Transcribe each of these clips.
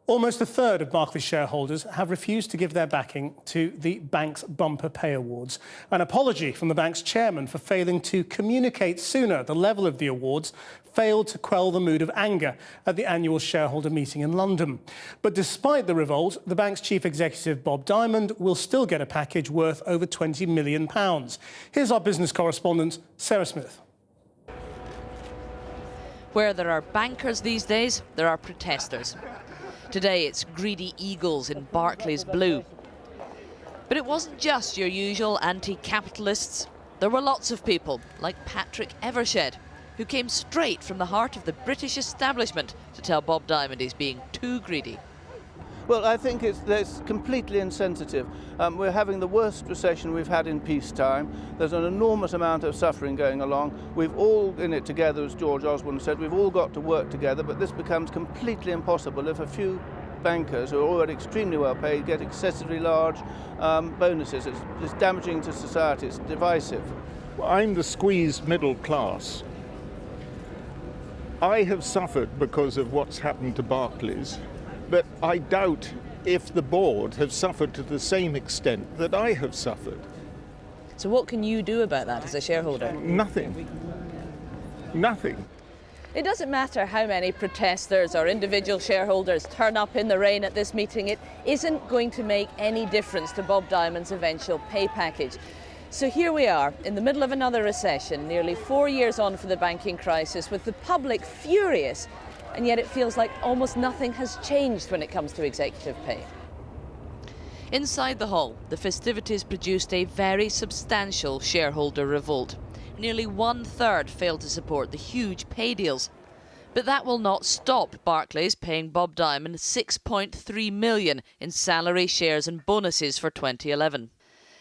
Almost a third of Barclays shareholders have refused to give their backing to the bank's bumper pay awards. An apology from the bank's chairman for failing to communicate sooner the level of the awards failed to quell the mood of anger at the annual shareholder meeting in London. But despite the revolt, the bank's chief executive, Bob Diamond, will still get a package worth over £20 million. Here's our business correspondent, Sarah Smith. Where there are bankers these days, there are protesters. Today it's greedy eagles in Barclays blue. But it wasn't just your usual anti-capitalists. There were lots of people, like Patrick Evershed, who came straight from the heart of the British establishment to tell Bob Diamond he's being too greedy. Well, I think it's completely insensitive. We're having the worst recession we've had in peacetime. There's an enormous amount of suffering going along. We've all in it together, as George Osborne said. We've all got to work together, but this becomes completely impossible if a few bankers who are already extremely well paid get excessively large bonuses. It's damaging to society. It's divisive. I'm the squeezed middle class. I have suffered because of what's happened to Barclays. But I doubt if the board have suffered to the same extent that I have suffered. So what can you do about that as a shareholder? Nothing. Nothing. It doesn't matter how many protesters or individual shareholders turn up in the rain at this meeting, it isn't going to make any difference to Bob Diamond's eventual pay package. So here we are, in the middle of another recession, nearly 4 years on for the banking crisis, with the public furious. And yet it feels like almost nothing has changed when it comes to executive pay. Inside the hall, the festivities produced a very substantial shareholder revolt. Nearly 1/3 failed to support the huge pay deals. But that will not stop Barclays paying Bob Diamond £6.3 million in salary, shares and bonuses for 2011.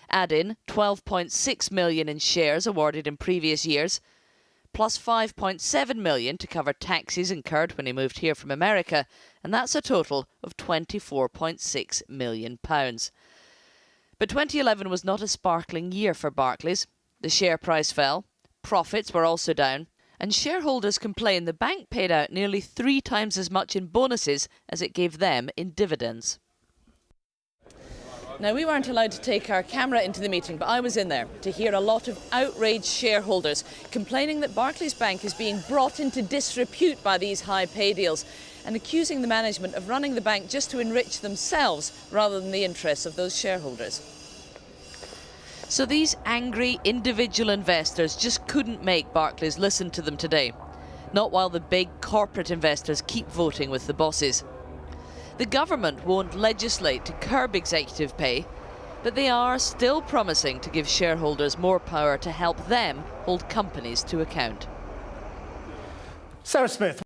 Add in £12.6 million in shares awarded in previous years, plus £5.7 million to cover taxes incurred when he moved here from America, and that's a total of £24.6 million. But 2011 was not a sparkling year for Barclays. The share price fell, profits were also down, and shareholders complained the bank paid out nearly 3 times as much in bonuses as it gave them in dividends. Now, we weren't allowed to take our camera into the meeting, but I was in there to hear a lot of outraged shareholders complaining that Barclays Bank is being brought into disrepute by these high pay deals and accusing the management of running the bank just to enrich themselves rather than the interests of those shareholders. So these angry individual investors just couldn't make Barclays listen to them today. Not while the big corporate investors keep voting with the bosses. The government won't legislate to curb executive pay, but they are still promising to give shareholders more power to help them hold companies to account. Sarah Smith.